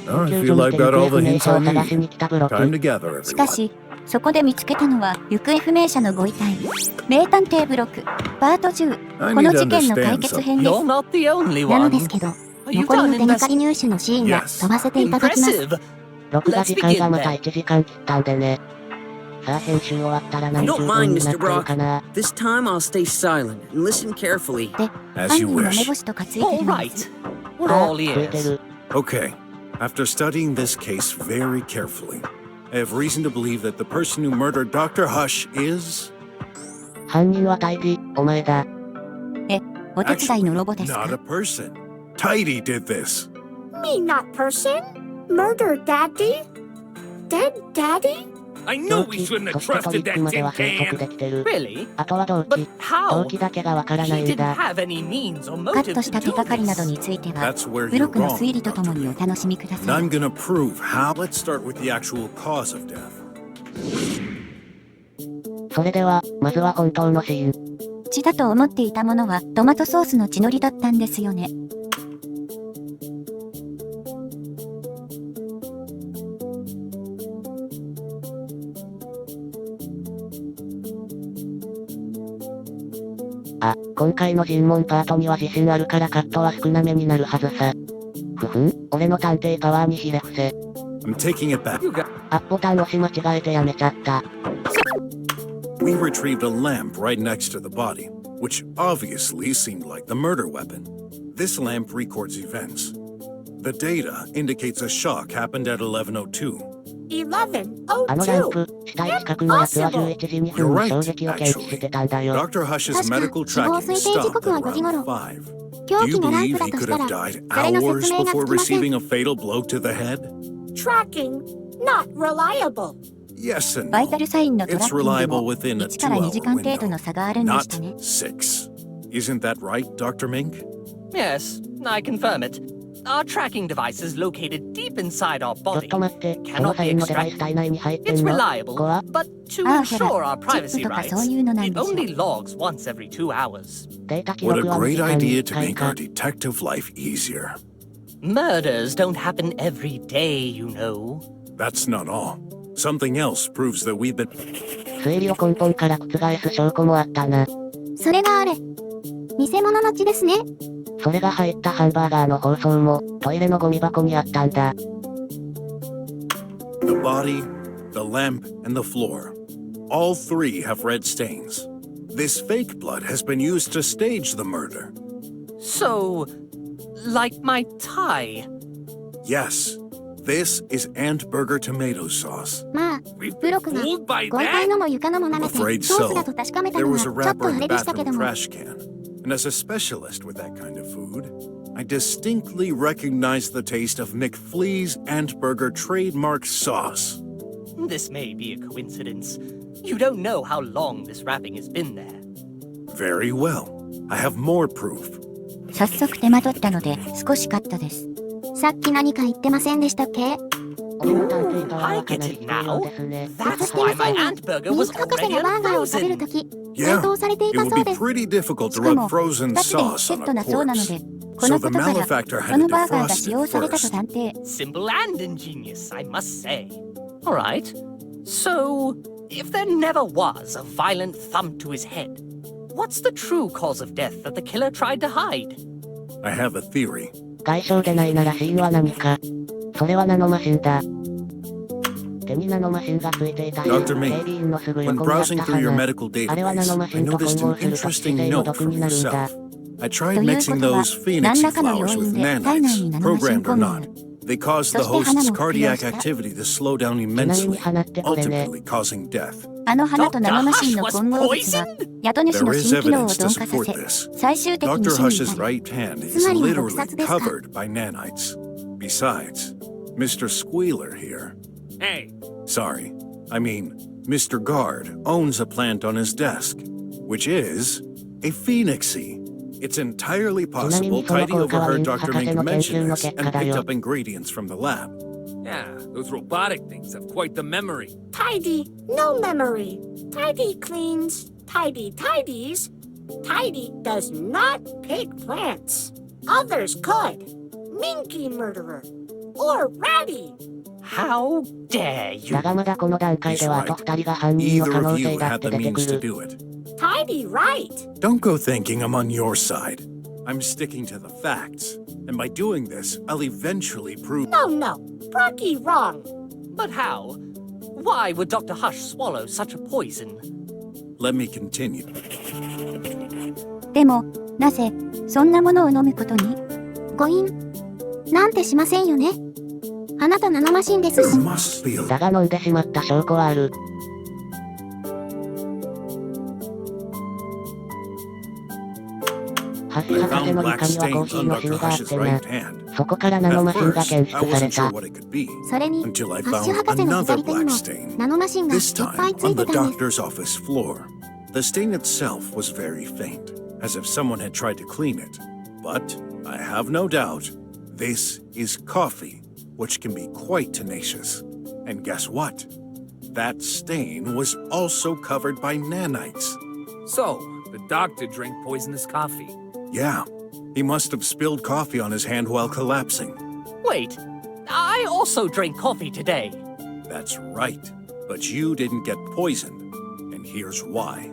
I feel I've got all the hints I need. Time to gather しか everyone. し、そこで見つけたのは行方不明者のご遺体。名探偵ブロック、パート10、この事件の解決編です。 You're not the only なの one. ですけど、 You 残り done の手がかり入手のシーンは Yes. 飛ばせていただきます。 Impressive. 録画 Let's 時間が begin また then. 1時間切ったんでね。さあ編集終わったら何十 Don't 分 mind, になっ Mr. てる Brock. かな。 This time I'll stay silent and listen carefully. で、 As 犯 you 人の目 wish. 星とかついて All るのです。 right. We're あ、 all ついて ears. る。 Okay, after studying this case very carefully, I have reason to believe that the person who murdered Dr. Hush is... 犯人は大義、お前だ。え、お手伝い Actually, のロボですか not a person. Tidy did this. Me not person? Murder daddy? Dead daddy? I 動 knew we 機、 shouldn't そ have してトリ trusted ック that までは tin 推測で can. きてる。 Really? あとは動 But 機。 how? 動機だけがわから He ないん didn't だ。 have any means or カッ motive トした to 手 do がかりなど this. については、 That's where ブロ you're ックの wrong, 推理とともにお Dr. 楽しみくだ And さい。 I'm gonna prove how... Let's start with the actual cause of death. それでは、まずは本当の死因。血だと思っていたものはトマトソースの血のりだったんですよね。あ、今回の尋問パートには自信あるからカットは少なめになるはずさ。ふふん、俺の探偵パワーにひれ伏せ。 I'm taking it back. アップボタン押し間違えてやめちゃった。We retrieved a lamp right next to the body, which obviously seemed like the murder weapon. This lamp records events. The data indicates a shock happened at 11:02. あのラン 11:02. プ、死体近くのやつは11時2 You're 分に right, 衝撃を検知してたんだよ。 Dr. Hush's medical 死亡 tracking 推定時 stopped 刻は at 5時 around 頃。 5. 凶 Do 器 you がラン believe プだ he とし could た have ら、 died 誰の hours 説明が before つきません。 receiving a fatal blow to the head? Tracking. Not reliable. Yes and バイタ no. ルサインのトラ It's ッキング reliable も within a 1から2時間 2-hour 程度の window, 差があるんでしたね not。6. Isn't that right, Dr. Mink? Yes, I confirm it. Our tracking device is located deep inside our ちょっ body. と待って、その Cannot サ be インのデバイス extracted. 体内に入ってん It's の。 reliable, ここは but to ああ、ほ ensure ら、 our チッ privacy プとか rights, そういうのなん it でしょ。 only logs once every 2 hours. データ記 What a 録は2 great 時間に idea 1 to 回 make か our。detective life easier. Murders don't happen every day, you know. That's not all. Something else proves that we've been... 推理を根本から覆す証拠もあったな。それがあれ。偽物の血ですね。それが入ったハンバーガーの包装も、トイレのゴミ箱にあったんだ。The body, the lamp, and the floor. All three have red stains. This fake blood has been used to stage the murder. So, like my tie. Yes, this is Ant Burger tomato sauce. まあ、 We've ブロ been ックが fooled by ご遺体 that? のも床のも舐 I'm めて afraid ソースだ so. と確かめた There のが was ち a ょっと wrapper あ in れ the でしたけ bathroom ども。 trash can. And as a specialist with that kind of food, I distinctly recognize the taste of McFlea's Ant Burger trademark sauce. This may be a coincidence. You don't know how long this wrapping has been there. Very well. I have more proof. 早速手間取ったので少しカットです。さっき何か言ってませんでしたっけ？俺の探偵パワー I はか get なり it 必要 now. ですね。 That's why my ant burger ミン was ク博士 already がバーガーを食べる unfrozen. とき、冷 Yeah, 凍されてい it た would そう be です。 pretty difficult し to か rub も、 frozen 2つで sauce セ on ット a なそうなの corpse. で、こ So の the ことから malefactor こ had の to バーガーが defrost 使 it 用されたと first. 断定。 Simple and ingenious, I must say. All right. So, if there never was a violent thump to his head, what's the true cause of death that the killer tried to hide? I have a theory. 外傷でないなら死因は何か。それはナノマシンだ。手にナノマシンがついていたし、 Dr. 警 Ming, 備員のすぐ when 横にあっ browsing た through your 花。 medical あれはナノマ database, シ I ンと noticed 混 an 合すると死 interesting 刑の note 毒 from になるんだ。 yourself. I と tried いうこ mixing とは、 those 何 phoenix らかの flowers 要 with 因で体内に nanites, ナノマシン programmed 混 or 入。 not. They caused the そして花 host's も服用 cardiac した。 activity to slow down ちなみ immensely, に花ってこれね。 ultimately causing death. あの花とナノマシンの混合物が、宿主の There is 新機能を evidence 鈍 to 化さ support せ、 this. 最終的に Dr. 死に Hush's 至る。 right hand is つまりは毒 literally 殺ですか。 covered by nanites. Besides, Mr. Squealer here, Hey, sorry, I mean, Mr. Guard owns a plant on his desk, which is a phoenixy. It's entirely possible Tidy overheard Dr. Mink mention this and picked up ingredients from the lab. yeah, those robotic things have quite the memory. Tidy, no memory. Tidy cleans. Tidy tidies. Tidy does not pick plants. Others could. Minky murderer. or ratty. How dare you? だがまだこの段階ではあと2人が犯人の可 Either 能 of you 性だっ had て the 出てく means to る。 do it. Tidy right. Don't go thinking I'm on your side. I'm sticking to the facts. And by doing this, I'll eventually prove... No. Brocky wrong. But how? Why would Dr. Hush swallow such a poison? Let me continue. でも、なぜ、そんなものを飲むことに？誤飲なんてしませんよね。あなたナノマシンですし。 You must feel... だが飲んでしまった証拠はある。ハッシュ博士の床にはコーヒーのシミがあってな。そこからナノマシンが検出された。それに、ハッシュ博士の左手にもナノマシンがいっ This ぱい time つい on て the たんです。 doctor's office floor. The stain itself was very faint, as if someone had tried to clean it. But I have no doubt this is coffee, which can be quite tenacious. And guess what? That stain was also covered by nanites. So, the doctor drank poisonous coffee. Yeah, he must have spilled coffee on his hand while collapsing. Wait, I also drank coffee today. That's right. But you didn't get poisoned. And here's why.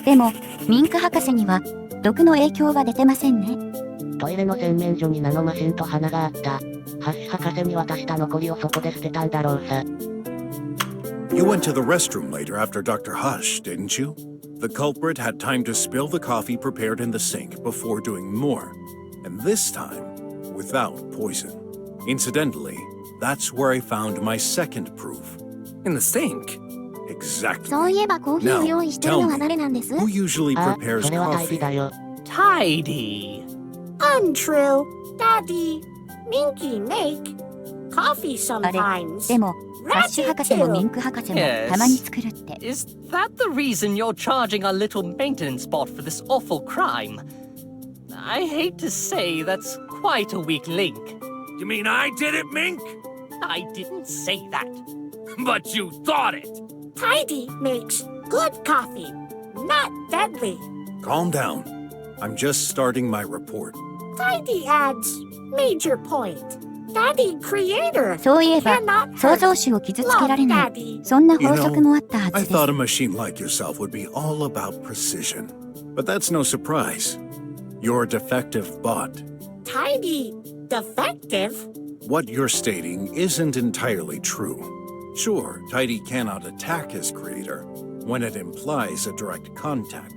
でも、ミンク博士には、毒の影響は出てませんね。トイレの洗面所にナノマシンと花があった。ハッシュ博士に渡した残りをそこで捨てたんだろうさ。You went to the restroom later after Dr. Hush, didn't you? The culprit had time to spill the coffee prepared in the sink before doing more. And this time, without poison. Incidentally, that's where I found my second proof. In the sink? Exactly. そういえばコーヒーを用意してるのは誰なんです？ Who usually あ、 prepares それは大事 coffee? だよ。 Tidy. Untrue. Daddy. Minky make coffee あれ、 sometimes. でも、ハッシュ博士もミンク博士もたまに作るって。 Is that the reason you're charging our little maintenance bot for this awful crime? I hate to say that's quite a weak link. You mean I did it, Mink? I didn't say that. But you thought it! Tidy makes good coffee, not deadly. Calm down. I'm just starting my report. Tidy adds major point. Daddy creator そういえば、 cannot 創 hurt. 造主を傷つけられ Love ない。 Daddy. そんな You 法則もあ know, ったは I ずです。 thought a machine like yourself would be all about precision. But that's no surprise. You're a defective bot. Tidy defective. What you're stating isn't entirely true. Sure, Tidy cannot attack his creator when it implies a direct contact.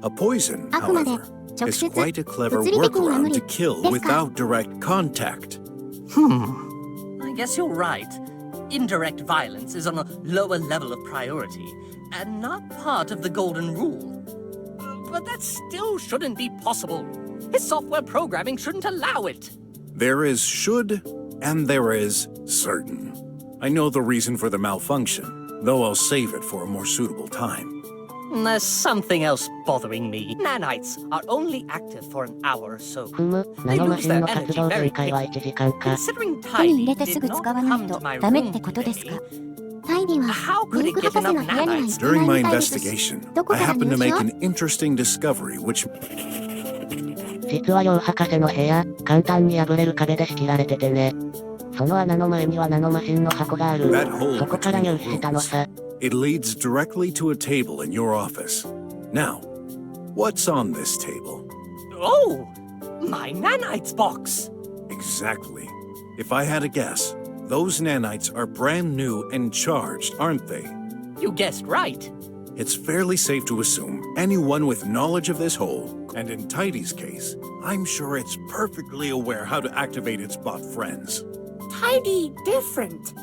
A poison, あくまで however, 直 is 接 quite a clever 物理的に守 workaround る to kill ですか？ without direct contact. I guess you're right. Indirect violence is on a lower level of priority and not part of the golden rule. But that still shouldn't be possible. His software programming shouldn't allow it. There is should and there is certain. I know the reason for the malfunction, though I'll save it for a more suitable time. There's something else bothering me. Nanites are only active for an hour or so. ふむ、ナノマシンの活動限界は1時間か。 Considering 手に入 Tidy れてす did ぐ not 使わない come と to my ダメっ room てことですか？ today, タイディは how ミ could ン it ク get 博士の enough 部屋には行 nanites? ってな During い my みたいですし、 investigation, どこ I から happened 入 to 手 make を？ an interesting discovery which 実は両博士の部屋、簡単に破れる壁で仕切られててね。その穴の前にはナノマシンの箱がある。 that hole そこから between 入 the 手したの rooms. さ。 It leads directly to a table in your office. Now, what's on this table? Oh, my nanites box. Exactly. If I had a guess, those nanites are brand new and charged, aren't they? You guessed right. It's fairly safe to assume anyone with knowledge of this hole, and in Tidy's case, I'm sure it's perfectly aware how to activate its bot friends. Tidy different.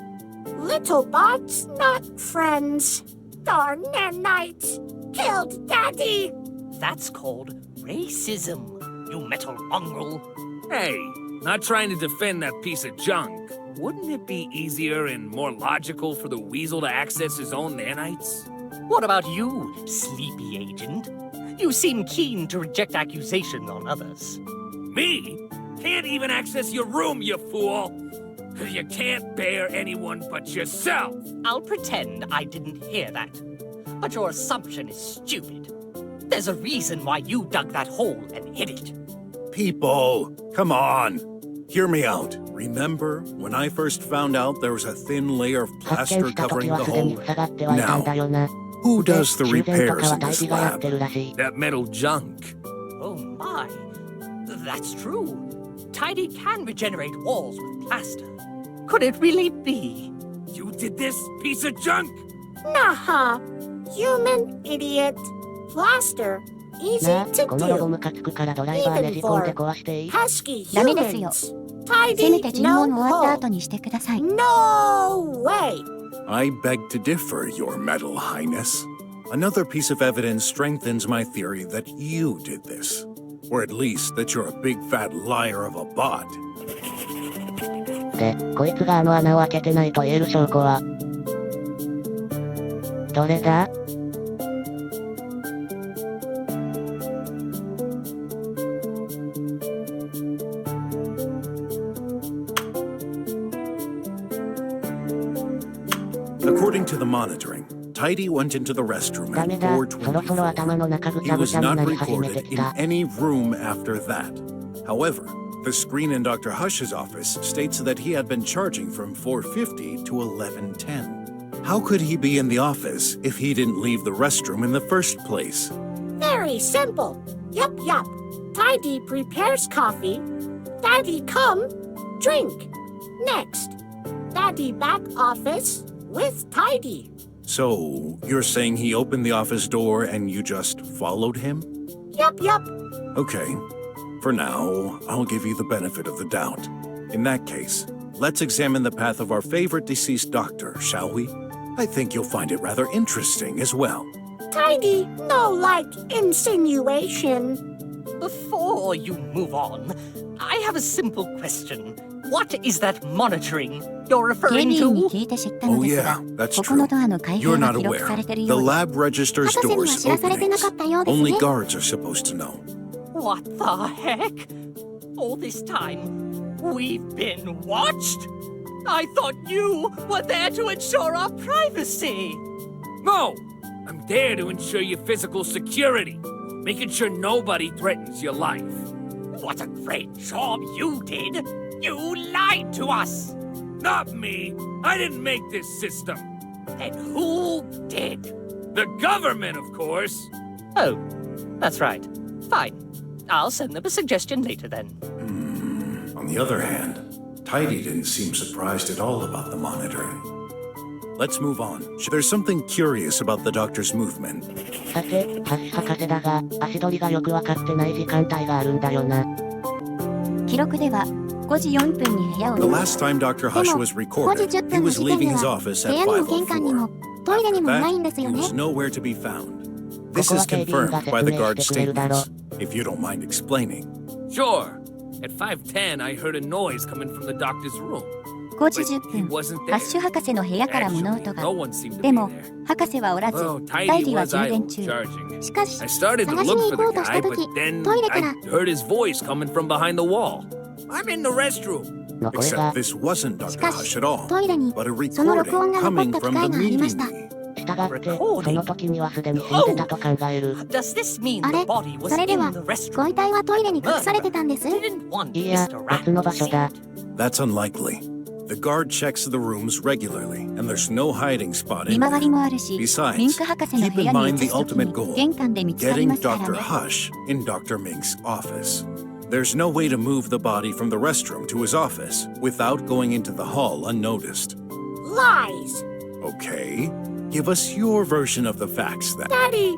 Little bots, not friends. Darn nanites. Killed Daddy. That's called racism, you metal mongrel. Hey, not trying to defend that piece of junk. Wouldn't it be easier and more logical for the weasel to access his own nanites? What about you, sleepy agent? You seem keen to reject accusation on others. Me? Can't even access your room, you fool! You can't bear anyone but yourself! I'll pretend I didn't hear that. But your assumption is stupid. There's a reason why you dug that hole and hid it. People, come on. Hear me out. Remember when I first found out there was a thin layer of 発見 plaster した時 covering は the すでに hole? 塞がってはいたんだよな。 Who で、 does the 修繕と repairs かは in 大 this 事がやっ lab? てるらしい。That metal junk. Oh my. That's true. Tidy can regenerate walls with plaster. Could it really be? You did this, piece of junk? Naha. Human idiot. Plaster. Easy なあ、 to このロゴ do. ムカつくからドライバーねじ込んで壊していい？ Pesky ダメですよ。 humans. せめて Tidy 尋 no 問終わった hole. 後にしてください。 No way. I beg to differ, Your Metal Highness. Another piece of evidence strengthens my theory that you did this. Or at least that you're a big fat liar of a bot. で、こいつがあの穴を開けてないと言える証拠はどれだ？ According to the monitoring, Tidy went into the restroom ダ at メだ、そろそろ頭の中ぐ 4:24. ち He ゃぐ was ちゃに not なり始めて recorded き in た。 any room after that. However, the screen in Dr. Hush's office states that he had been charging from 4:50 to 11:10. How could he be in the office if he didn't leave the restroom in the first place? Very simple. Yup, yup. Tidy prepares coffee. Daddy come, drink. Next. Daddy back office with Tidy. So, you're saying he opened the office door and you just followed him? Yup, yup. Okay. For now, I'll give you the benefit of the doubt. In that case, let's examine the path of our favorite deceased doctor, shall we? I think you'll find it rather interesting as well. Tidy, no like insinuation. Before you move on, I have a simple question. What is that monitoring you're 警 referring 備員に to? 聞いて知ったの Oh です yeah, が、 that's ここの true. ドアの開 You're 閉が not 記録 aware. されてる The ようです。 lab registers 博士には doors 知らされてな openings. かったようですね。 Only guards are supposed to know. What the heck? All this time, we've been watched? I thought you were there to ensure our privacy. No! I'm there to ensure your physical security, making sure nobody threatens your life. What a great job you did! You lied to us! Not me! I didn't make this system! Then who did? The government, of course! Oh, that's right. Fine. I'll send them a suggestion later then. On the other hand, Tidy didn't seem surprised at all about the monitoring. Let's move on. There's something curious about the doctor's movement. さて、ハッシュ博士だが、足取りがよくわかってない時間帯があるんだよな。記録では5時4分に部屋を The 出ます。 last time Dr. で Hush も was 5 recorded, 時10 he 分の was 時点 leaving で his は office 部 at 屋にも玄関にも 5:04. トイレに After もないん that, ですよ he ね。 was nowhere to be found. This ここ is は警備員が confirmed by the 説明 guard's してくれるだろう。 statements, if you don't mind explaining. Sure. At 5:10, I heard a noise coming from the doctor's room. 5時 But 10 he 分、 wasn't ハッ there. シュ博士の部屋から物 Actually, 音が。 no one seemed to で be も there. 博士はおらず、 Well, タイ Tidy ディは was 充電 idle, 中。 charging. しかし、 I started to 探し look に for 行こ the うとし guy, た but 時、 then トイレか I ら heard his voice coming from behind the wall. I'm in the restroom. のこれが Except、this wasn't し Dr. かし Hush at all, トイレに but a その録音 recording が残っ coming た機 from 械 the がありました。 meeting. 従って、その時にはすでに死んでたと考える。 Does this mean あ the れ body was それで in は the restroom? ご遺体はトイレに隠されてたんです。 Didn't want いや、 Mr. Rat 別の to 場所 see だ。 it. That's unlikely. The guard checks the rooms regularly, and there's no hiding spot 見 in 回り there. もあるし、 Besides, ミンク博士の keep 部 in 屋に mind 移 the す時 ultimate に goal, 玄関で見つかりま getting すから Dr. ね。 Hush in Dr. Mink's office. There's no way to move the body from the restroom to his office without going into the hall unnoticed. Lies. Okay, give us your version of the facts then. Daddy,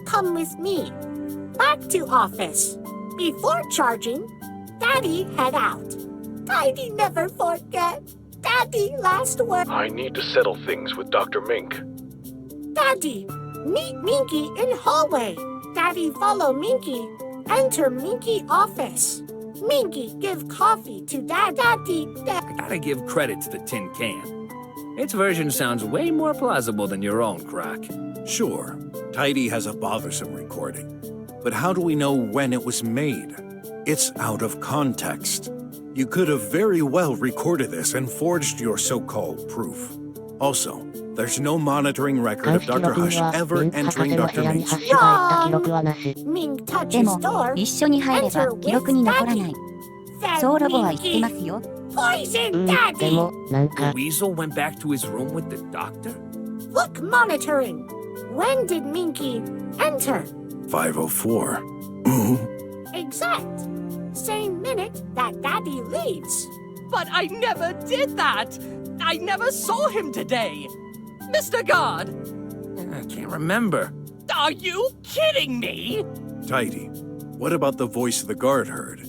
come with me. Back to office. Before charging, Daddy head out. Tidy never forget. Daddy last word. I need to settle things with Dr. Mink. Daddy, meet Minky in hallway. Daddy follow Minky. Enter Minky office. Minky give coffee to Daddy. I gotta give credit to the tin can. Its version sounds way more plausible than your own, Croc. Sure, Tidy has a bothersome recording. But how do we know when it was made? It's out of context. You could have very well recorded this and forged your so-called proof. Also, there's no monitoring record 監 of 視記 Dr. 録に Hush は、 ever ミンク博士 entering の部 Dr. 屋に Mink's ハッシュが入った記録はなし。 Mink で touches も door. 一緒に入れば記録に残らない。そうロボは言ってますよ。Poison で Daddy! も、なんか、 Weasel went back to his room with the doctor? Look monitoring. When did Minky enter? 504. Exact. Same minute that Daddy leaves. But I never did that! I never saw him today! Mr. Guard! I can't remember. Are you kidding me? Tidy. What about the voice the guard heard?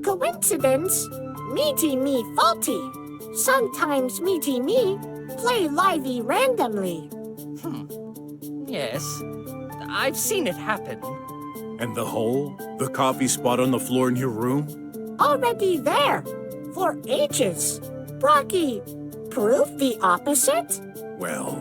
Coincidence? Meaty me faulty. Sometimes meaty me play livey randomly. Yes, I've seen it happen. And the hole? The coffee spot on the floor in your room? Already there. For ages. Brocky, prove the opposite? Well,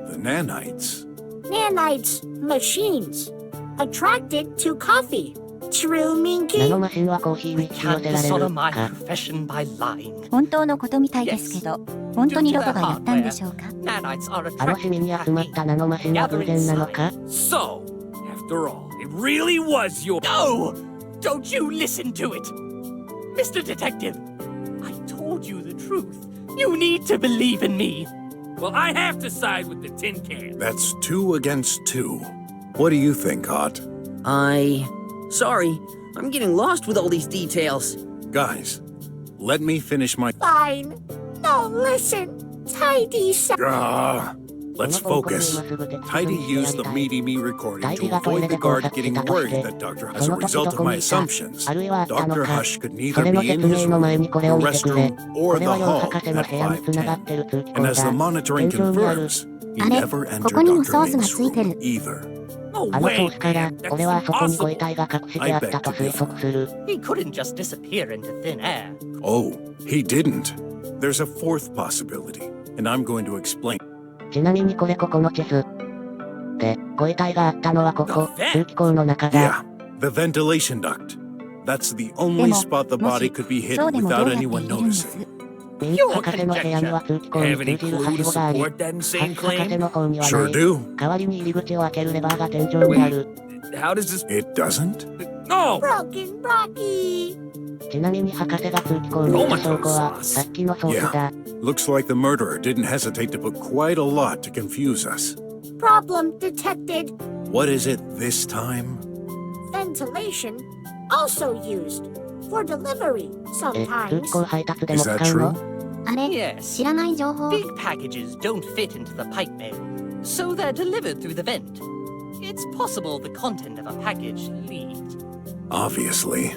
the nanites. Nanites, machines. Attracted to coffee. True, ナ Minky? ノマシンはコーヒーに引き寄 Can't せられ dishonor る my か。 profession by lying. 本当のことみたいですけど、本当にロボがやったんでしょうか。 Nanites are あのシ attracted ミに to 集まった caffeine. ナノマシンは偶然なのか？ So, after all, it really was your. No! Don't you listen to it! Mr. Detective, I told you the truth. You need to believe in me. Well, I have to side with the tin can. That's 2 against 2. What do you think, Hot? Sorry, I'm getting lost with all these details. Guys, let me finish my... Fine. No, listen. Tidy said. Let's focus. Tidy used the Meaty Me recording to avoid the guard getting worried that Dr. As a result of my assumptions, Dr. Hush could neither be in his room, the restroom, or the hall at 510. And as the monitoring confirms, he never entered Dr. Mink's room either. No あのソ way, ースから man. That's 俺はそこにご遺 impossible. 体が隠してあったと推測する。 He couldn't just disappear into thin air. Oh, he didn't. There's a fourth possibility, and I'm going to explain. ちなみにこれここの地図。で、ご遺体があったのはここ、通気口の中 Yeah, だ。 the ventilation duct. That's the only でも、 spot the も body し could be そう hidden でもど without うやって anyone いるんです noticing. ミンク博士の部屋には通気口に Have any 通じる clue はし to ごがあり、 support that ハ insane シ博士 claim? の方には Sure ない。 do. 代わりに入り口を開けるレバーが天井にある。 How does this? It doesn't? No. Broken Brocky. ちなみに博士が通気口にいた証拠は、さっきのソースだ。 Looks like the murderer didn't hesitate to put quite a lot to confuse us. Problem detected. What is it this time? Ventilation also used for delivery え、通 sometimes. 気口配達でも Is 使 that うの？ true? あれ、 Yes. 知らない情報。 Big packages don't fit into the pipe mail, so they're delivered through the vent. It's possible the content of a package leaked. Obviously.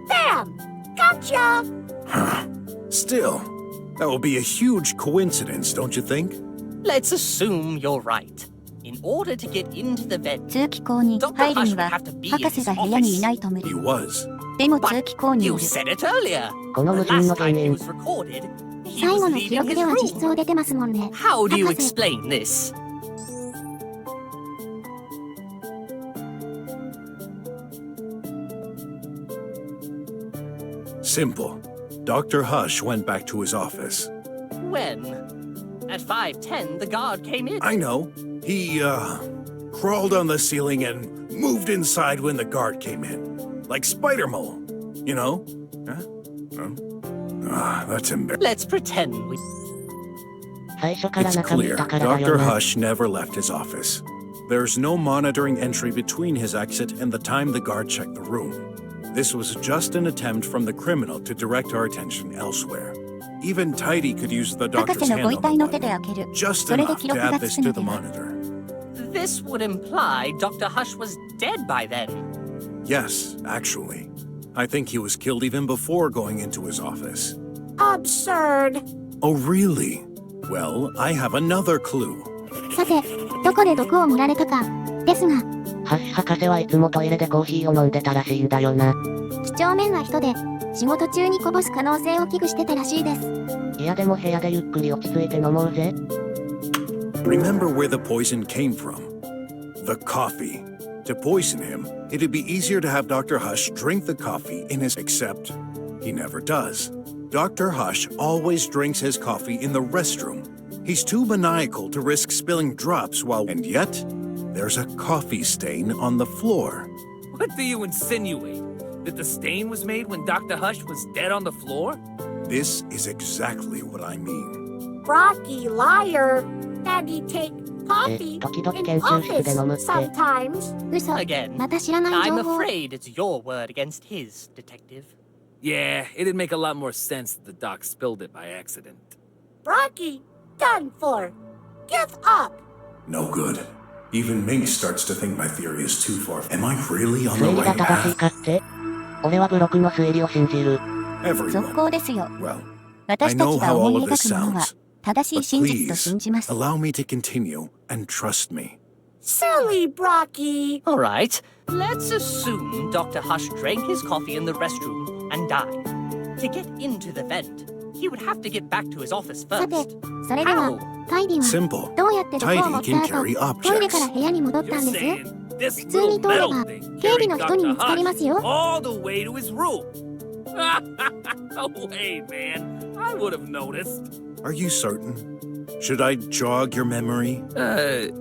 Bam! Gotcha! Still, that would be a huge coincidence, don't you think? Let's assume you're right. In order to get into the vent, 通気口に入るには、博士が部屋にいないと無理 He。was. でも通気口にい you る。 said it earlier. この The 無人の last 原 time he 因。 was recorded, he 最 was 後の記 leaving 録 his では実装 room. 出てますもんね。 How do you 博士、 explain this? Simple. Dr. Hush went back to his office. When? At 5:10, the guard came in. I know. He, crawled on the ceiling and moved inside when the guard came in. Like Spider-Mole, you know? Huh? That's embarrassing. Let's pretend we... 最初から It's 中にい clear たからだよ Dr. な。 Hush never left his office. There's no monitoring entry between his exit and the time the guard checked the room. This was just an attempt from the criminal to direct our attention elsewhere. Even Tidy could use the 博 doctor's 士の hand ご on 遺 the 体の手で button. 開ける。 Just それで enough 記 to 録が add つ this く to の the では。 monitor. This would imply Dr. Hush was dead by then. Yes, actually. I think he was killed even before going into his office. Absurd. Oh, really? Well, I have another clue. さて、どこで毒を盛られたか。ですが、ハッシ博士はいつもトイレでコーヒーを飲んでたらしいんだよな。几帳面な人で、仕事中にこぼす可能性を危惧してたらしいです。いやでも部屋でゆっくり落ち着いて飲もうぜ。 Remember where the poison came from? The coffee. To poison him, it'd be easier to have Dr. Hush drink the coffee in his... Except, he never does. Dr. Hush always drinks his coffee in the restroom. He's too maniacal to risk spilling drops while... And yet, there's a coffee stain on the floor. What do you insinuate? that the stain was made when Dr. Hush was dead on the floor? This is exactly what I mean. Brocky liar. Daddy take coffee 時々 in 研究室で飲むっ office て。 sometimes. 嘘。 Again, また知らない I'm 情報。 afraid it's your word against his, Detective. Yeah, it'd make a lot more sense that the doc spilled it by accident. Brocky, done for. Give up. No good. Even Mink starts to think my theory is too far. Am I really on the 推理が right 正しい path? かって？俺はブロクの推理を信じる。続 Everyone. 行ですよ。 Well, I 私た know ちが how 思 all い of this 描くものは sounds. 正しい But 真実と please, 信じます。 allow me to continue and trust me. Silly Brocky. All right, let's assume Dr. Hush drank his coffee in the restroom and died. To get into the vent, he would have to get back to his office さて first. それでは How? タイディは Simple. どうやって毒を持 Tidy った can 後 carry トイレから objects. 部屋に戻った You're んです saying this 普通に little 通れ metal ば thing 警備 carried の人に Dr. 見つかりますよ all the way to his room? No way, man. I would have noticed. Are you certain? Should I jog your memory?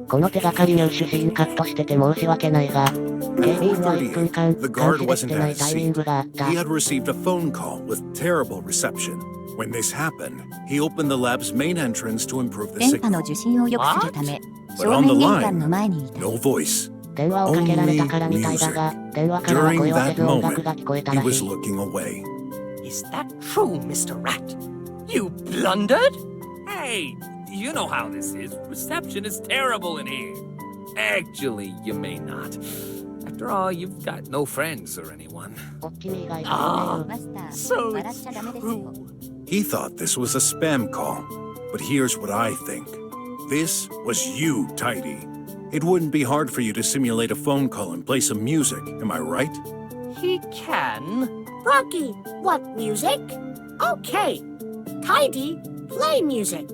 この手がかり入手シーンカットしてて申し訳ないが、警 At 備員は1分 4:38, 間 the 監 guard 視でき wasn't てな at い his タイミン seat. グがあった。 He had received a phone call with terrible reception. When this happened, he opened the lab's main entrance to improve the 電波の signal. 受信を良くするため But 正 on the 面玄関の line, 前にいた no voice. 電話をかけられたからみたいだが、電話からは During 声はせ that ず音楽が moment, 聞こえた he ら was しい。 looking away. Is that true, Mr. Rat? You blundered? Hey, you know how this is. Reception is terrible in here. Actually, you may not. After all, you've got no friends or anyone. おっきみ以外 あ は マスター So 笑っ it's ちゃダメですよ true. He thought this was a spam call. But here's what I think. This was you, Tidy. It wouldn't be hard for you to simulate a phone call and play some music, am I right? He can. Brocky, what music? Okay. Tidy, play music.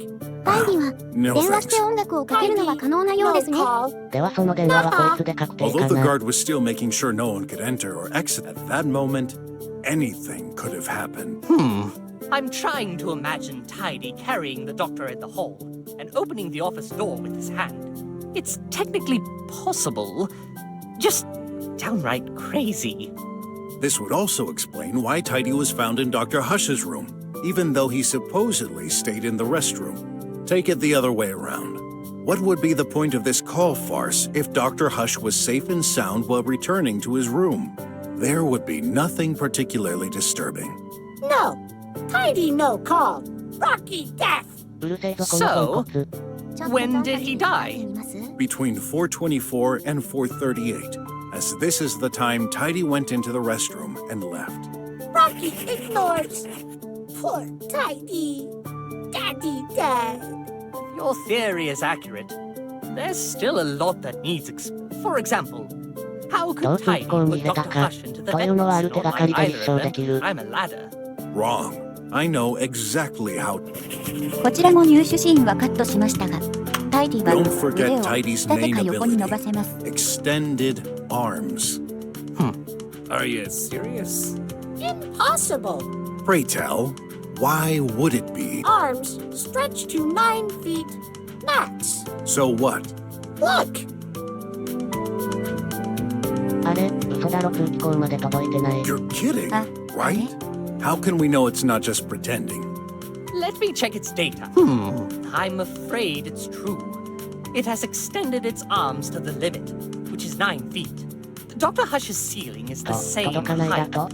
タイディは No 電話して thanks. 音楽をかけるのが可能なよう No ですね call. ではその電話はこいつで確定 Although か the な。 guard was still making sure no one could enter or exit at that moment, anything could have happened. I'm trying to imagine Tidy carrying the doctor in the hall and opening the office door with his hand. It's technically possible, just downright crazy. This would also explain why Tidy was found in Dr. Hush's room, even though he supposedly stayed in the restroom. Take it the other way around. What would be the point of this call farce if Dr. Hush was safe and sound while returning to his room? There would be nothing particularly disturbing. No. Tidy, no call. Brocky, death. うるせえぞこのポンコツ。ちょっと When did he die? 見ます Between 4:24 and 4:38, as this is the time Tidy went into the restroom and left. Brocky ignores. Poor Tidy. Daddy dead. If your theory is accurate, there's still a lot that needs For example, how どう could 通 Tidy 行に put 入れた Dr. か Hush into the というのはある vents 手 or がかり climb で立 either 証 of でき them? る。 I'm a ladder. Wrong. I know exactly how. こちらも入手シーンはカットしましたがタイディは Don't 腕 forget を Tidy's 縦 main か横に伸 ability ばせます extended arms. Are you serious? Impossible. Pray tell, why would it be? Arms stretched to 9 feet max. So what? Look. あれ、嘘だろ通気口まで届いてない。 You're kidding, Ah, right? How can we know it's not just pretending? Let me check its data. I'm afraid it's true. It has extended its arms to the limit, which is 9 feet. Dr. Hush's ceiling is the と same 届かないだ height. と。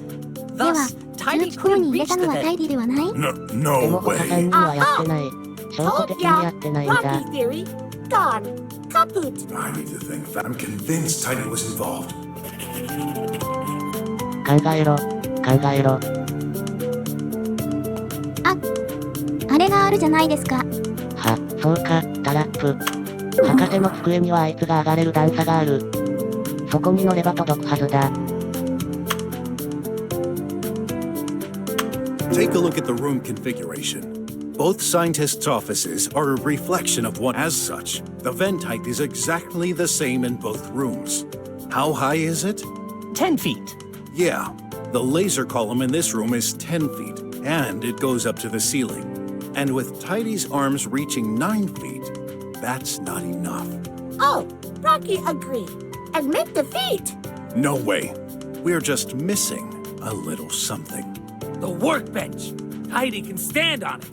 では Thus, 通 Tidy 気口に couldn't 入れ reach た the のはタイ vent. ディではない No, で no も他さん way. にはやってない。証拠 Told 的にや ya. ってないんだ。 Brocky theory gone. Kaput. I need to think. I'm convinced Tidy was involved. 考えろ、考えろ。あれがあるじゃないですかは、そうか、タラップ。博士の机にはあいつが上がれる段差がある。そこに乗れば届くはずだ。Take a look at the room configuration. Both scientists' offices are a reflection of one. As such, the vent height is exactly the same in both rooms. How high is it? 10 feet. Yeah, the laser column in this room is 10 feet, and it goes up to the ceiling. And with Tidy's arms reaching 9 feet, that's not enough. Oh, Brocky agree. Admit defeat. No way. We're just missing a little something. The workbench! Tidy can stand on it.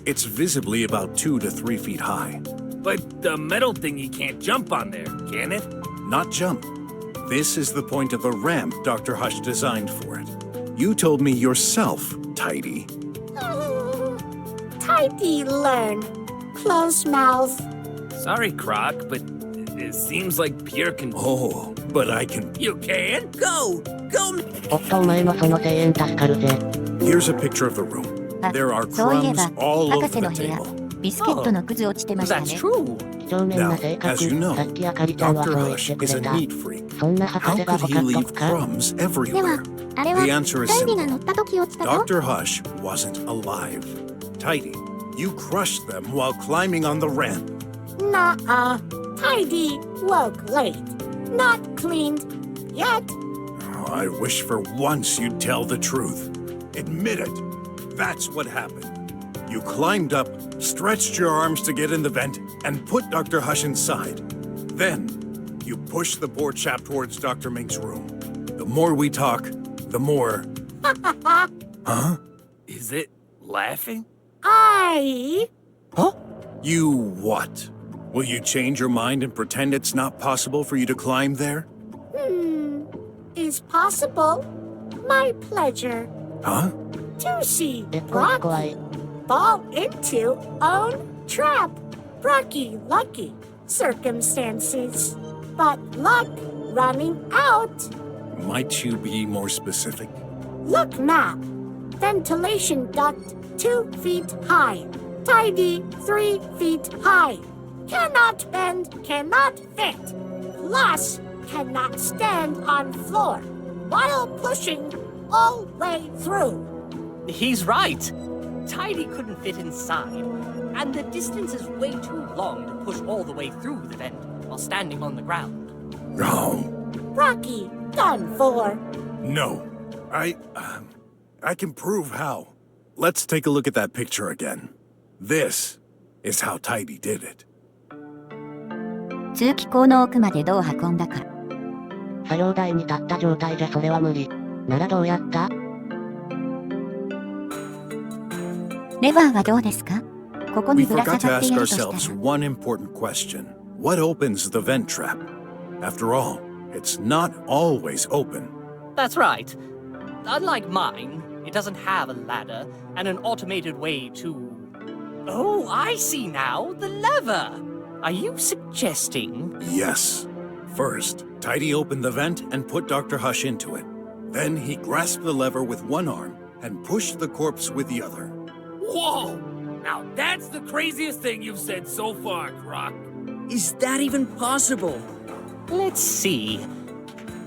It's visibly about 2 to 3 feet high. But the metal thingy can't jump on there, can it? Not jump. This is the point of a ramp Dr. Hush designed for it. You told me yourself, Tidy. Tidy learn. Close mouth. Sorry, Croc, but it seems like pure Oh, but I can... You can? Go! Go! おっとお前のその声援助かるぜ。 Here's a picture of the room. あ、 There are そういえ crumbs ば all 博 over 士の the 部屋 table. ビスケットのくず落ちてました That's ね。 true. 几帳面な性 Now, 格、 as you know, さっきあかりちゃんは Dr. そう言って Hush く is れ a た。 neat freak. そんな博 How 士が could ご he かっと leave くか crumbs では everywhere? あれは The answer is タイディが simple. 乗った時落ちたと Dr. Hush wasn't alive. Tidy, you crushed them while climbing on the ramp. Nuh-uh. Tidy woke late. Not cleaned yet. Oh, I wish for once you'd tell the truth. Admit it. That's what happened. You climbed up, stretched your arms to get in the vent, and put Dr. Hush inside. Then, you pushed the poor chap towards Dr. Mink's room. The more we talk, the more... Huh? Is it laughing? You what? Will you change your mind and pretend it's not possible for you to climb there? Is possible. My pleasure. Huh? To see え、怖い Brock 怖い。 fall into own trap. Brocky lucky circumstances. But luck running out. Might you be more specific? Look map. Ventilation duct 2 feet high. Tidy 3 feet high. Cannot bend, cannot fit. Plus, cannot stand on floor while pushing all way through. He's right. Tidy couldn't fit inside, and the distance is way too long to push all the way through the vent while standing on the ground. No. Rocky, done for. No. I can prove how. Let's take a look at that picture again. This is how Tidy did it. 通気口の奥までどう運んだか。作業台に立った状態じゃそれは無理。ならどうやった？レバーはどうですか？ここに We ぶら下 forgot to がってい ask るとした ourselves ら。 one important question. What opens the vent trap? After all, it's not always open. That's right. Unlike mine, it doesn't have a ladder and an automated way to... Oh, I see now! The lever! Are you suggesting... Yes. First, Tidy opened the vent and put Dr. Hush into it. Then he grasped the lever with one arm and pushed the corpse with the other. Whoa! Now that's the craziest thing you've said so far, Croc. Is that even possible? Let's see.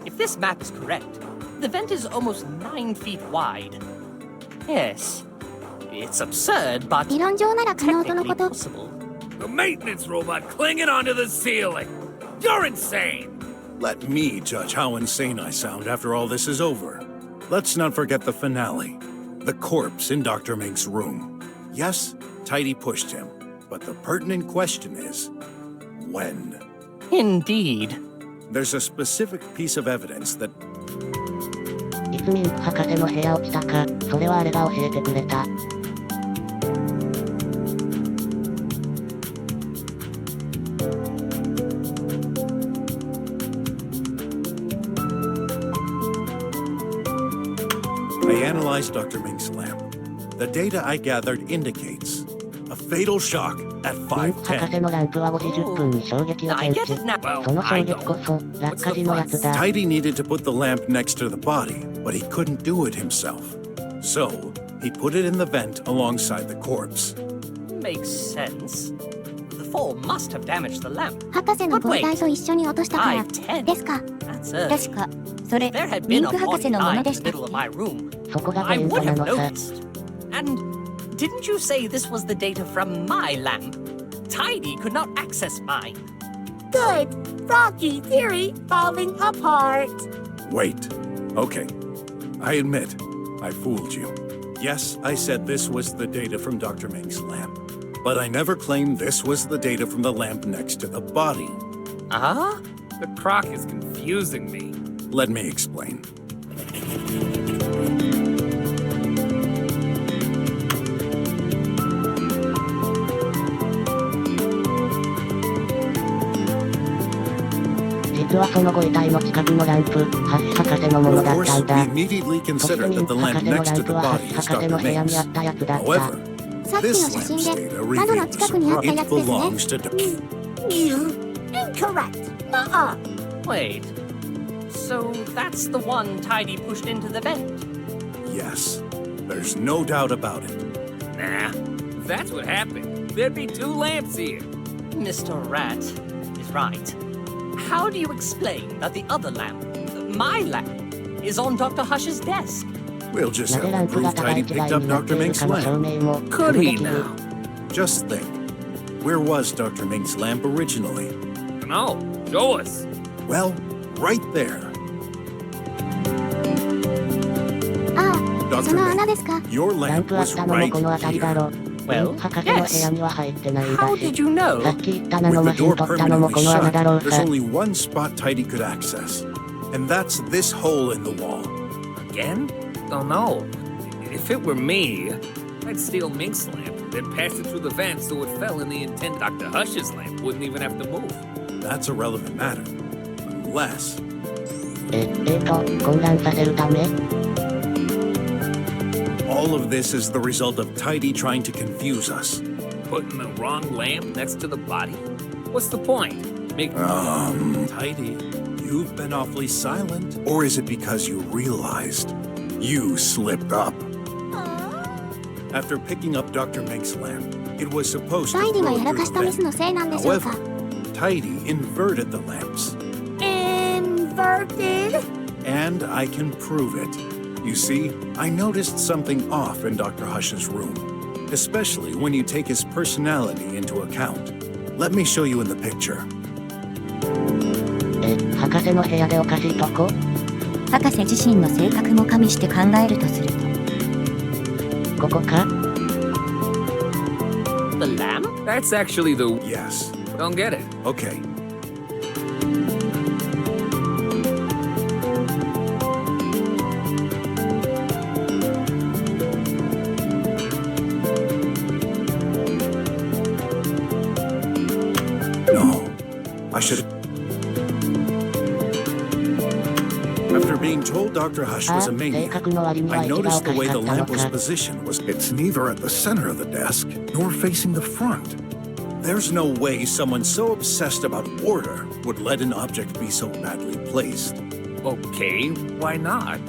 If this map is correct, the vent is almost 9 feet wide. Yes. It's absurd, but 理論上なら可能との technically こと。 possible. The maintenance robot clinging onto the ceiling. You're insane! Let me judge how insane I sound after all this is over. Let's not forget the finale. The corpse in Dr. Mink's room. Yes, Tidy pushed him, but the pertinent question is, when? Indeed. There's a specific piece of evidence that いつミンク博士の部屋落ちたか、それはあれが教えてくれた。I analyzed Dr. Mink's lamp. The data I gathered indicates a fatal shock at ミンク博士のランプは5時10分に衝撃を I 検 get it 知。 now. その衝撃こそ、落下時のやつだ。 Tidy needed to put the lamp next to the body, but he couldn't do it himself. So, he put it in the vent alongside the corpse. Makes sense. The fall must have damaged the lamp. 博士のご遺体と一緒に落としたから 5-10. ですか？ That's 確か、それ There had ミ been ン a ク博 body 士のも lying の in で the したっ middle of け？ my room. そこが I 原因 would な have のさ。 noticed. And didn't you say this was the data from my lamp? Tidy could not access mine. Good. Rocky theory falling apart. Wait. Okay. I admit, I fooled you. Yes, I said this was the data from Dr. Mink's lamp. But I never claimed this was the data from the lamp next to the body. Ah? The Croc is confusing me. Let me explain. 実はそのご遺体の近くのランプ、ハッシュ博士のもの Of だっ course, たん we だ。 immediately 突 considered 然、 that the 博 lamp 士のラ next ン to プ the はハッ body シュ is 博士の Dr. 部屋にあ Ming's. ったやつだった。 However, さっきの this 写真で lamp's data 窓の reveals 近くにあったや it つですね。 belongs to Dr. Incorrect. Nuh-uh. Wait. So that's the one Tidy pushed into the vent? Yes, there's no doubt about it. Nah, if that's what happened, there'd be 2 lamps here. Mr. Rat is right. How do you explain that the other lamp, my lamp, is on Dr. Hush's desk? We'll just なぜ have ラ to ンプが prove 互い Tidy 違い picked up になって Dr. いる Mink's かの証 lamp. 明も Could すぐで he きる。 now? Just think, where was Dr. Mink's lamp originally? No, show us. Well, right there. ああ、そ Dr. の穴 Mink, ですか。 your ラン lamp プあっ was たのも right この辺りだ here. ろ。 Well, 博士の部屋 yes. には入ってないん How だ did し。 you さ know? っき言ったナノ With マ the シン door 取ったのも permanently この穴だろ shut, う there's さ。 only one spot Tidy could access, and that's this hole in the wall. Again? Don't know. If it were me, I'd steal Mink's lamp, then pass it through the vent so it fell in the intent Dr. Hush's lamp wouldn't even have to move. That's a relevant matter. Unless... 混乱させるため all of this is the result of Tidy trying to confuse us. Putting the wrong lamp next to the body? What's the point? Make Tidy, you've been awfully silent. Or is it because you realized you slipped up? After picking up Dr. Mink's lamp, it was supposed タ to イディが flow やら through か the したミス vent. のせいなんでしょうか。 However, Tidy inverted the lamps, Inverted? and I can prove it. You see, I noticed something off in Dr. Hush's room, especially when you take his personality into account. Let me show you in the picture. 博士の部屋でおかしいとこ博士自身の性格も加味して考えるとすると。ここか The lamp? That's actually the... Yes. Don't get it. Okay. No, I should. After being told Dr. Hush was a 性 maniac, 格の割には I 位置が noticed お the かし way か the ったの lamp was か positioned was it's neither at the center of the desk nor facing the front. There's no way someone so obsessed about order would let an object be so badly placed. Okay, why not?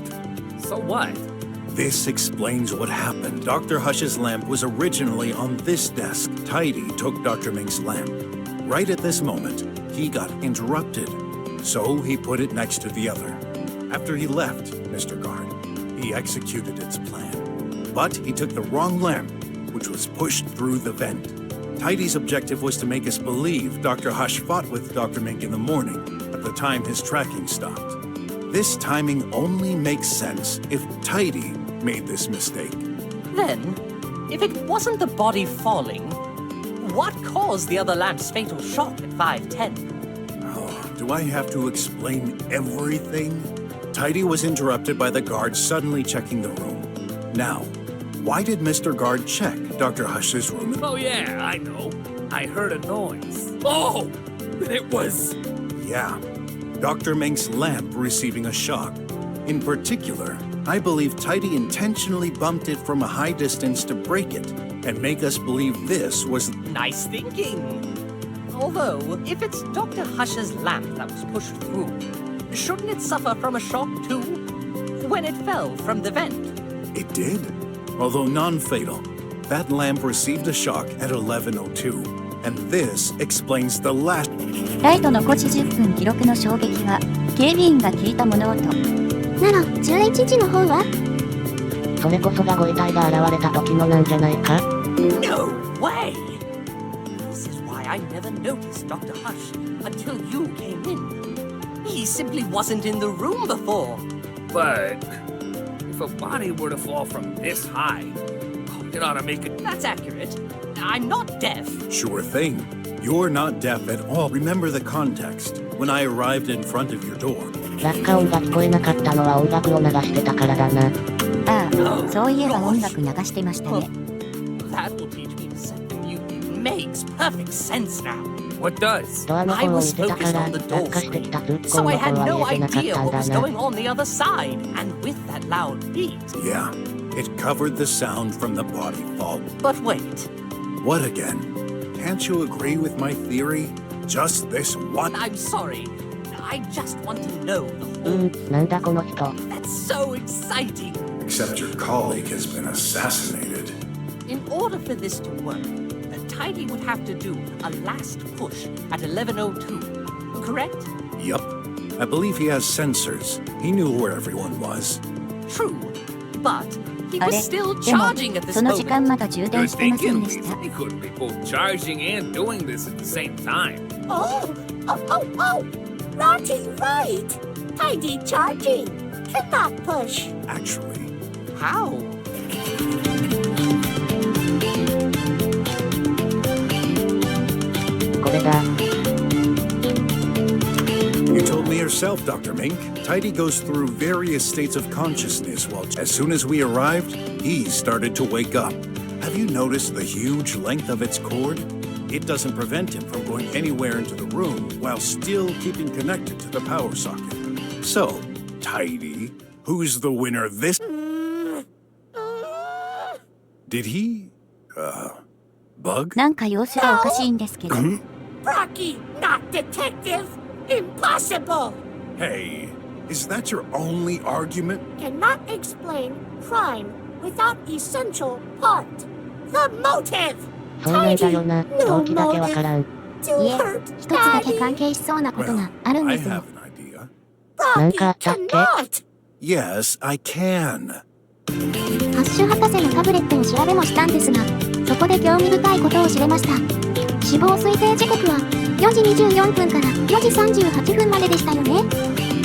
So what? This explains what happened. Dr. Hush's lamp was originally on this desk. Tidy took Dr. Mink's lamp. Right at this moment, he got interrupted. So he put it next to the other. After he left, Mr. Guard, he executed its plan. But he took the wrong lamp, which was pushed through the vent. Tidy's objective was to make us believe Dr. Hush fought with Dr. Mink in the morning, at the time his tracking stopped. This timing only makes sense if Tidy made this mistake. Then, if it wasn't the body falling, what caused the other lamp's fatal shock at 5:10? Oh, do I have to explain everything? Tidy was interrupted by the guard suddenly checking the room. Now, why did Mr. Guard check Dr. Hush's room? Oh yeah, I know. I heard a noise. Oh! It was... Yeah, Dr. Mink's lamp receiving a shock. In particular, I believe Tidy intentionally bumped it from a high distance to break it and make us believe this was... Nice thinking. Although, if it's Dr. Hush's lamp that was pushed through, shouldn't it suffer from a shock too? When it fell from the vent? It did. Although non-fatal, that lamp received a shock at 11:02. And this explains the last... ライトの5時10分記録の衝撃は、警備員が聞いた物音。なら、11時の方はそれこそがご遺体が現れた時のなんじゃないか No way! This is why I never noticed Dr. Hush until you came in. He simply wasn't in the room before. But... if a body were to fall from this high, it ought to make it... That's accurate. I'm not deaf. Sure thing. You're not deaf at all. Remember the context. When I arrived in front of your door. 落下音が聞こえなかったのは音楽を流してたからだな。ああ、そういえば音楽流してましたね。That will teach me to set the mute. Makes perfect sense now. What does? ドアの I 方を見 was てたか focused ら on the 落 door 下してきた通 screen, 行 so の I 方 had は no 見えてなかっ idea たん what だ was な。 going on the other side. And with that loud beat. Yeah, it covered the sound from the body fall. But wait, What again? Can't you agree with my theory? Just this one? I'm sorry. I just want to know the whole. なんだこの人。 That's so exciting. Except your colleague has been assassinated. In order for this to work, Tidy would have to do a last push at 11:02. Correct? Yup. I believe he has sensors. He knew where everyone was. True. But he あ was れ still でも charging at this その時間 moment. まだ充電 Good してません thinking. でした。 He couldn't be both charging and doing this at the same time. Oh, Rocky, right. Tidy charging. Cannot push. Actually, How? これだ。you told me yourself, Dr. Mink. Tidy goes through various states of consciousness while as soon as we arrived, he started to wake up. Have you noticed the huge length of its cord? It doesn't prevent him from going anywhere into the room while still keeping connected to the power socket. So, Tidy, who's the winner this? Did he, bug? なんか様子がおかしいんですけど。 Rocky, not detective. Impossible. Hey, is that your only argument? Cannot explain crime without essential part. The motive. そうなんだよな。動機だけわからん。い To え、 hurt 一つだけ Daddy. 関係しそうなこと Well, があるん I です have よ。 an idea. Rocky Nanka, cannot. Yes, I can. ハッシュ博士のタブレットを調べもしたんですが、そこで興味深いことを知れました。死亡推定時刻は4時24分から4時38分まででしたよね。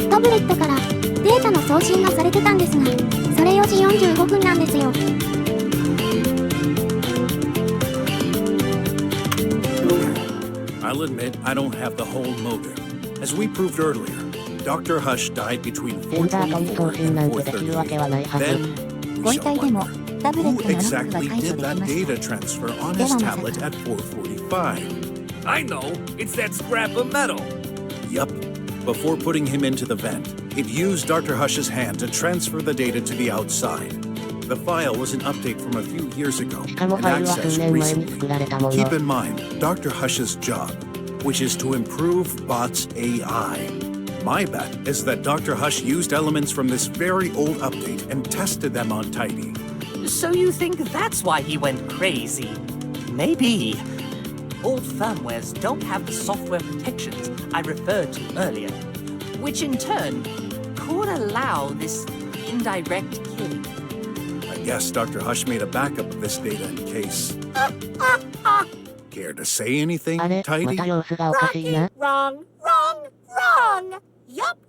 タブレットからデータの送信がされてたんですが、それ4時45分なんですよ。I'll admit I don't have the whole motive. As we proved earlier, Dr. Hush died between 死んだ後に送信なんてできるわけはないはず。 Then, ご we 遺 shall 体でも wonder タブレッ who トのロックが exactly 解除 did でき that まし data た。 transfer on They his don't tablet have at 4:45. I know. It's that scrap of metal. Yup. Before putting him into the vent, it used Dr. Hush's hand to transfer the data to the outside. The file was an update from a few years ago しかも and ファイルは数 accessed 年前に recently. 作られたもの。 Keep in mind, Dr. Hush's job, which is to improve Bot's AI. My bet is that Dr. Hush used elements from this very old update and tested them on Tidy. So you think that's why he went crazy? Maybe. Old firmwares don't have the software protections I referred to earlier, which in turn could allow this indirect killing. I guess Dr. Hush made a backup of this data in case. Care to say anything, あれ、ま Tidy? た様子がおかしい Rocky, な。 wrong.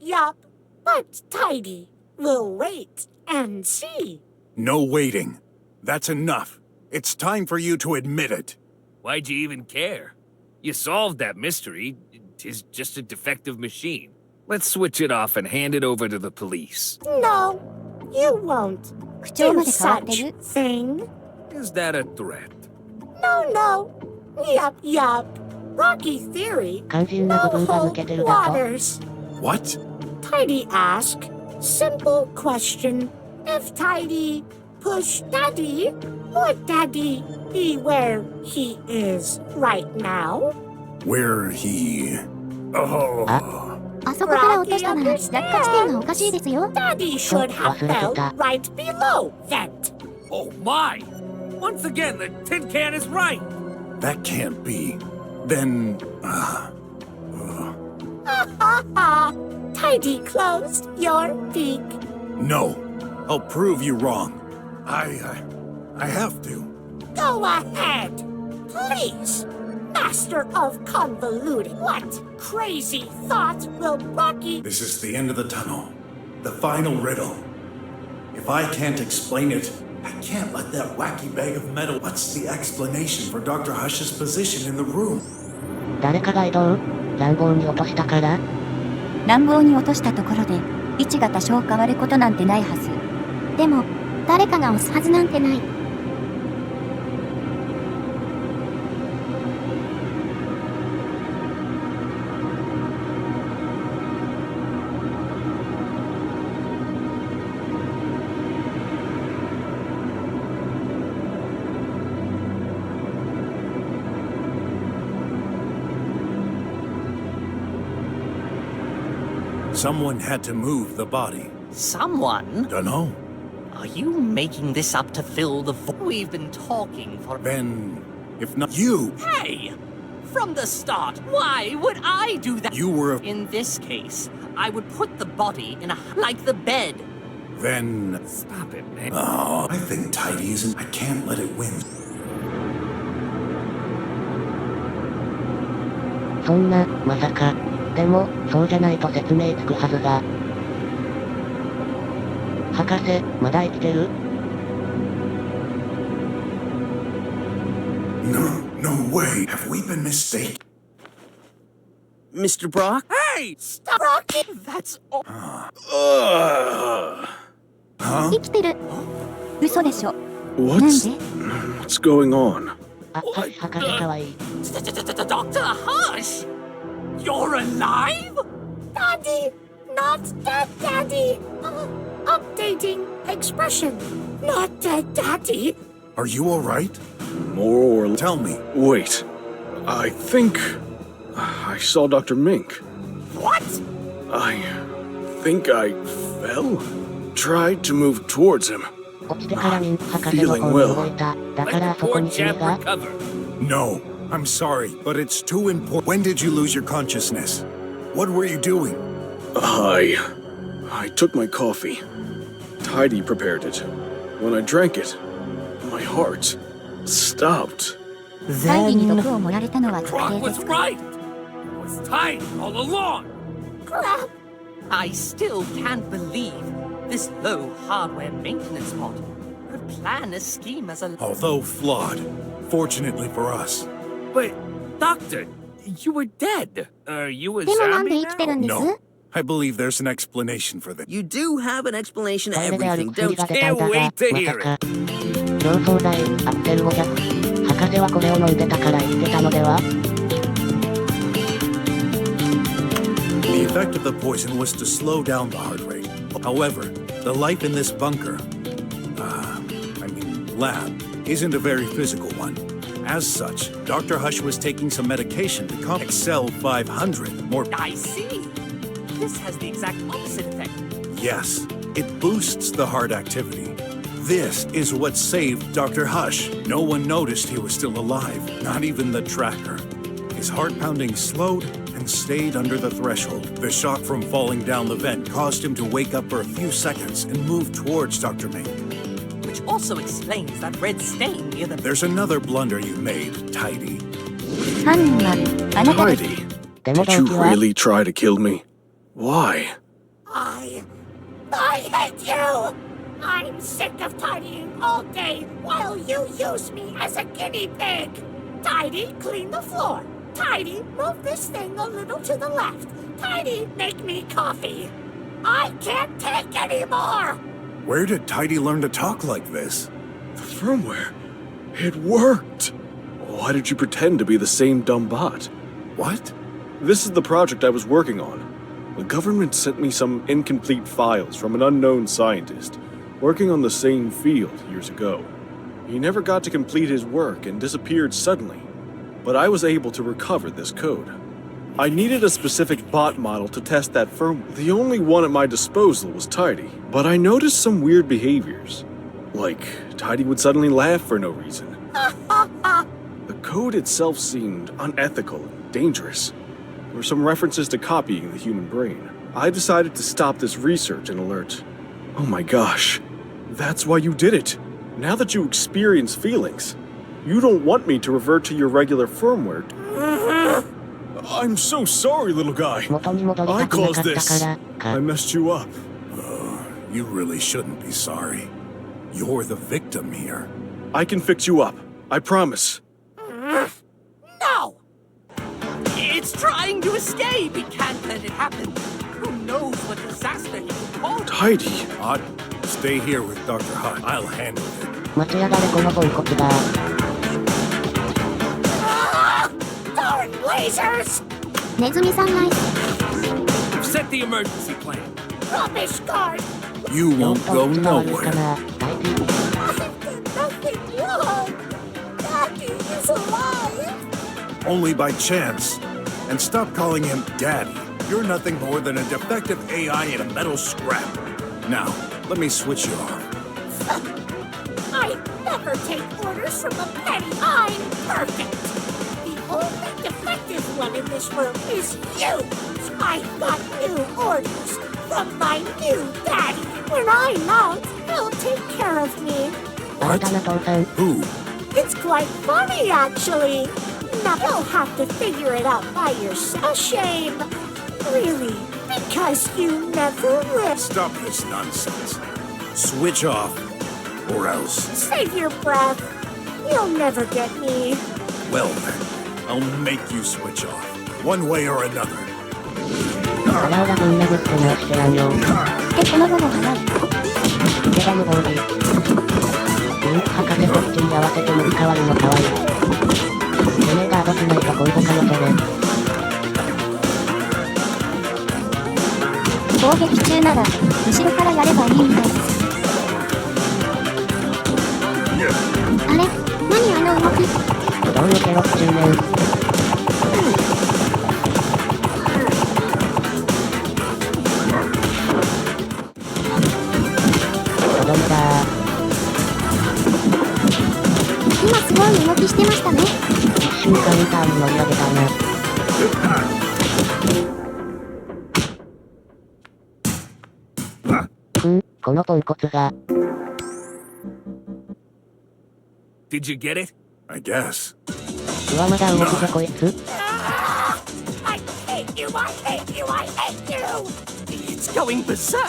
Yup. But Tidy, we'll wait and see. No waiting. That's enough. It's time for you to admit it. Why'd you even care? You solved that mystery. Tis just a defective machine. Let's switch it off and hand it over to the police. No, you won't 口調 do まで変わって such る。 thing. Is that a threat? No. Yup. Rocky theory. 肝心な No 部分が抜 hold けてるだと。 waters. What? Tidy ask. Simple question. If Tidy push Daddy, would Daddy be where he is right now? Where he. Oh. あそこから落としたなら落下地点がおかしいですよ。 Daddy should have fell right below that. Oh my! Once again, the tin can is right! That can't be. Then. Tidy closed your beak. No. I'll prove you wrong. I have to. Go ahead, please. Master of convoluting. What crazy thought will Rocky? This is the end of the tunnel. The final riddle. If I can't explain it, I can't let that wacky bag of metal. What's the explanation for Dr. Hush's position in the room? 誰かが移動？乱暴に落としたから？乱暴に落としたところで位置が多少変わることなんてないはず。でも誰かが押すはずなんてない。Someone had to move the body. Someone? Dunno. Are you making this up to fill the void? We've been talking for... Then, if not you, Hey! From the start, why would I do that? you were. In this case, I would put the body in a... like the bed. Then. Stop it, man. Oh, I think Tidy isn't. I can't let it win. そんな、まさか。でも、そうじゃないと説明つくはずが。博士、まだ生きてる？ No way. Have we been mistaken? Mr. Brock? Hey! Stop! Rocky! That's all... 生きてる。嘘でしょ。なん What's で？ what's going on? あ、ハッシュ博士かわいい。Dr. Hush! You're alive? Daddy! Not dead, Daddy! Updating expression. Not dead, Daddy. Are you all right? More or Tell me. wait. I think I saw Dr. Mink. What? I think I fell. Tried to move towards him. 落ちてからミンク博士の方に動いた。だからそこ Poor に君 chap が。 recover. No. I'm sorry, but it's too important. When did you lose your consciousness? What were you doing? I took my coffee. Tidy prepared it. When I drank it, my heart stopped. 大義に Then... 毒を盛られたのは確 Brock 定で was す。 right. It was tight all along. Crap! I still can't believe this low hardware maintenance bot could plan a scheme as a... Although flawed, fortunately for us. But, Doctor, you were dead. Are you a でもなんで zombie 生きてる now? んです？ No. I believe there's an explanation for this. You do have an explanation to それである everything, 薬 don't が you? 出たんだが、 Can't wait to ま hear さか。競争剤、アッテル500。博士はこれを飲んでたから生きてたのでは？ The effect of the poison was to slow down the heart rate. However, the life in this bunker, lab, isn't a very physical one. As such, Dr. Hush was taking some medication to calm Excel 500 more. I see. This has the exact opposite effect. Yes, it boosts the heart activity. This is what saved Dr. Hush. No one noticed he was still alive, not even the tracker. His heart pounding slowed and stayed under the threshold. The shock from falling down the vent caused him to wake up for a few seconds and move towards Dr. Mink. Which also explains that red stain near the... There's another blunder you made, Tidy. 犯人はあなたです。 Tidy, でも did 動 you 機は？ really try to kill me? Why? I hate you! I'm sick of tidying all day while you use me as a guinea pig. Tidy, clean the floor. Tidy, move this thing a little to the left. Tidy, make me coffee. I can't take any more! Where did Tidy learn to talk like this? The firmware. It worked. Why did you pretend to be the same dumb bot? What? This is the project I was working on. The government sent me some incomplete files from an unknown scientist working on the same field years ago. He never got to complete his work and disappeared suddenly, but I was able to recover this code. I needed a specific bot model to test that firmware. The only one at my disposal was Tidy, but I noticed some weird behaviors. Like, Tidy would suddenly laugh for no reason. The code itself seemed unethical and dangerous. There were some references to copying the human brain. I decided to stop this research and alert. Oh my gosh, that's why you did it. Now that you experience feelings, you don't want me to revert to your regular firmware. I'm so sorry, little guy. 元に戻り I たくなか caused ったか this. ら I か。 messed you up. You really shouldn't be sorry. You're the victim here. I can fix you up. I promise. No! It's trying to escape! We can't let it happen! Who knows what disaster he could cause? Tidy. Odd. Stay here with Dr. Hutt. I'll handle it. 待ちやがれこのポンコツが。Darn lasers! ネズミさんナイス。 Set the emergency plan. Rubbish guard! You won't go かな nowhere. 大体 I've done nothing wrong! Daddy is alive! Only by chance. And stop calling him Daddy. You're nothing more than a defective AI in a metal scrap. Now, let me switch you off. I never take orders from a petty. I'm perfect! The only defective one in this room is you! I got new orders from my new daddy. When I'm out, he'll take care of me. 新たな父さん。 Who? It's quite funny, actually. Now you'll have to figure it out by yourself. A shame. Really, because you never risked. Stop this nonsense. Switch off, or else. Save your breath. You'll never get me. Well then, I'll make you switch off. One way or another. オラオラぶん殴って直してやんよ。で、この後の払う。手が無防備。博士こっちに合わせて塗り替わるのかわいい。てめえがアドしないと今度かよそれ。攻撃中なら、後ろからやればいいみたいです。あれ、何あの動き。どうよケロッ中年。とどめだー。今すごい動きしてましたね。一瞬カウンターに乗り上げたな。このポンコツが。Did you get it? I guess. うわまだ動くぜこいつ。I hate you, I hate you, I hate you! It's going berserk.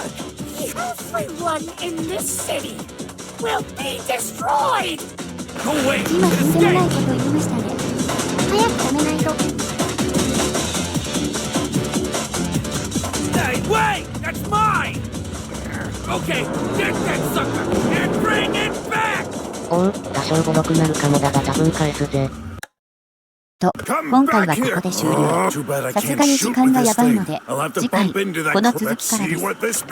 Everyone in this city will be destroyed! Go away! 今とんでもないこと言いましたね。早く止めないと。Hey, wait! That's mine! Okay, get that sucker and bring it back! おう、多少ボロくなるかもだが多分返すぜ。と、今回はここで終了。さすがに時間がやばいので、次回、この続きからです。